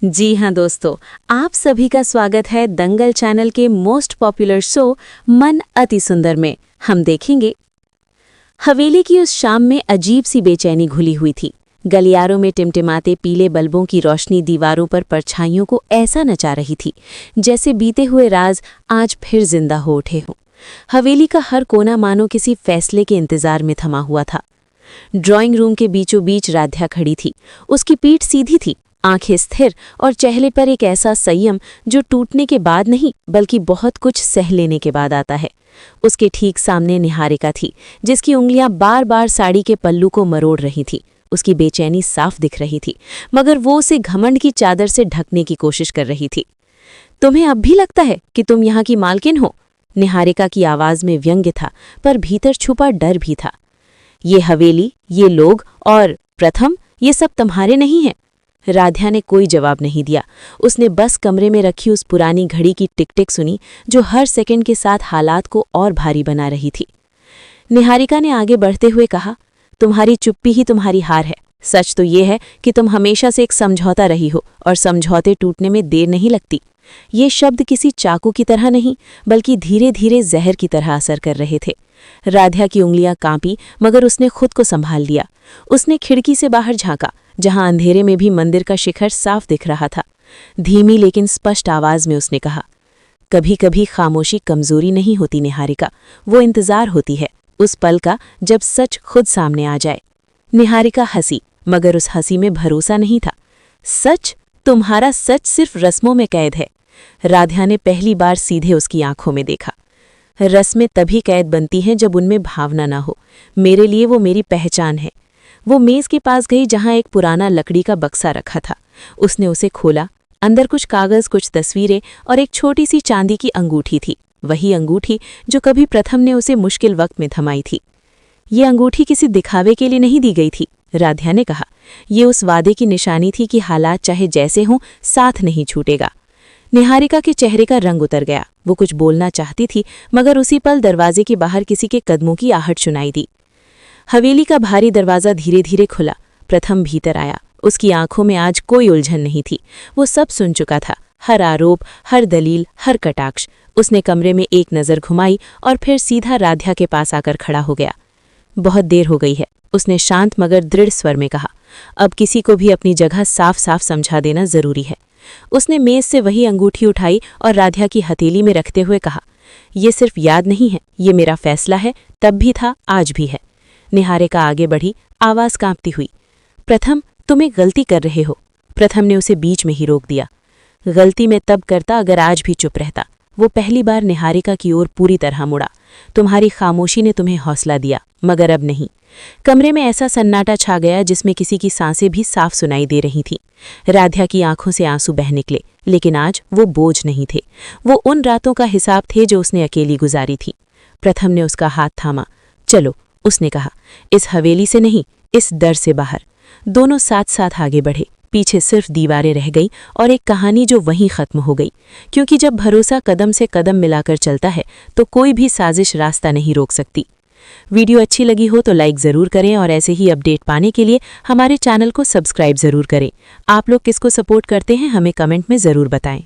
जी हाँ दोस्तों, आप सभी का स्वागत है दंगल चैनल के मोस्ट पॉपुलर शो मन अति सुंदर में। हम देखेंगे हवेली की उस शाम में अजीब सी बेचैनी घुली हुई थी। गलियारों में टिमटिमाते पीले बल्बों की रोशनी दीवारों पर परछाइयों को ऐसा नचा रही थी जैसे बीते हुए राज आज फिर जिंदा हो उठे हों। हवेली का हर कोना मानो किसी फैसले के इंतजार में थमा हुआ था। ड्राइंग रूम के बीचों बीच राध्या खड़ी थी। उसकी पीठ सीधी थी, आंखें स्थिर और चेहरे पर एक ऐसा संयम जो टूटने के बाद नहीं बल्कि बहुत कुछ सह लेने के बाद आता है। उसके ठीक सामने निहारिका थी, जिसकी उंगलियां बार बार साड़ी के पल्लू को मरोड़ रही थी। उसकी बेचैनी साफ दिख रही थी, मगर वो उसे घमंड की चादर से ढकने की कोशिश कर रही थी। तुम्हें अब भी लगता है कि तुम यहाँ की मालकिन हो? निहारिका की आवाज में व्यंग्य था, पर भीतर छुपा डर भी था। ये हवेली, ये लोग और प्रथम, ये सब तुम्हारे नहीं हैं। राध्या ने कोई जवाब नहीं दिया। उसने बस कमरे में रखी उस पुरानी घड़ी की टिक टिक सुनी जो हर सेकंड के साथ हालात को और भारी बना रही थी। निहारिका ने आगे बढ़ते हुए कहा, तुम्हारी चुप्पी ही तुम्हारी हार है। सच तो ये है कि तुम हमेशा से एक समझौता रही हो और समझौते टूटने में देर नहीं लगती। ये शब्द किसी चाकू की तरह नहीं बल्कि धीरे धीरे जहर की तरह असर कर रहे थे। राध्या की उंगलियां कांपी, मगर उसने खुद को संभाल लिया। उसने खिड़की से बाहर झांका, जहां अंधेरे में भी मंदिर का शिखर साफ दिख रहा था। धीमी लेकिन स्पष्ट आवाज में उसने कहा, कभी कभी खामोशी कमजोरी नहीं होती निहारिका, वो इंतजार होती है उस पल का जब सच खुद सामने आ जाए। निहारिका हंसी, मगर उस हंसी में भरोसा नहीं था। सच? तुम्हारा सच सिर्फ रस्मों में कैद है। राध्या ने पहली बार सीधे उसकी आंखों में देखा। रस्में तभी कैद बनती हैं जब उनमें भावना ना हो। मेरे लिए वो मेरी पहचान है। वो मेज के पास गई जहां एक पुराना लकड़ी का बक्सा रखा था। उसने उसे खोला। अंदर कुछ कागज, कुछ तस्वीरें और एक छोटी सी चांदी की अंगूठी थी। वही अंगूठी जो कभी प्रथम ने उसे मुश्किल वक्त में थमाई थी। ये अंगूठी किसी दिखावे के लिए नहीं दी गई थी, राध्या ने कहा। ये उस वादे की निशानी थी कि हालात चाहे जैसे हों, साथ नहीं छूटेगा। निहारिका के चेहरे का रंग उतर गया। वो कुछ बोलना चाहती थी, मगर उसी पल दरवाजे के बाहर किसी के कदमों की आहट सुनाई दी। हवेली का भारी दरवाजा धीरे धीरे खुला। प्रथम भीतर आया। उसकी आंखों में आज कोई उलझन नहीं थी। वो सब सुन चुका था, हर आरोप, हर दलील, हर कटाक्ष। उसने कमरे में एक नज़र घुमाई और फिर सीधा राध्या के पास आकर खड़ा हो गया। बहुत देर हो गई है, उसने शांत मगर दृढ़ स्वर में कहा। अब किसी को भी अपनी जगह साफ साफ समझा देना जरूरी है। उसने मेज से वही अंगूठी उठाई और राध्या की हथेली में रखते हुए कहा, ये सिर्फ याद नहीं है, ये मेरा फैसला है। तब भी था, आज भी है। निहारिका आगे बढ़ी, आवाज कांपती हुई। प्रथम, तुम एक गलती कर रहे हो। प्रथम ने उसे बीच में ही रोक दिया। गलती मैं तब करता अगर आज भी चुप रहता। वो पहली बार निहारिका की ओर पूरी तरह मुड़ा। तुम्हारी खामोशी ने तुम्हें हौसला दिया, मगर अब नहीं। कमरे में ऐसा सन्नाटा छा गया जिसमें किसी की सांसें भी साफ सुनाई दे रही थीं। राध्या की आंखों से आंसू बह निकले, लेकिन आज वो बोझ नहीं थे। वो उन रातों का हिसाब थे जो उसने अकेली गुजारी थी। प्रथम ने उसका हाथ थामा। चलो, उसने कहा, इस हवेली से नहीं, इस डर से बाहर। दोनों साथ साथ आगे बढ़े। पीछे सिर्फ दीवारें रह गई और एक कहानी जो वहीं खत्म हो गई, क्योंकि जब भरोसा कदम से कदम मिलाकर चलता है तो कोई भी साजिश रास्ता नहीं रोक सकती। वीडियो अच्छी लगी हो तो लाइक ज़रूर करें और ऐसे ही अपडेट पाने के लिए हमारे चैनल को सब्सक्राइब ज़रूर करें। आप लोग किसको सपोर्ट करते हैं हमें कमेंट में ज़रूर बताएं।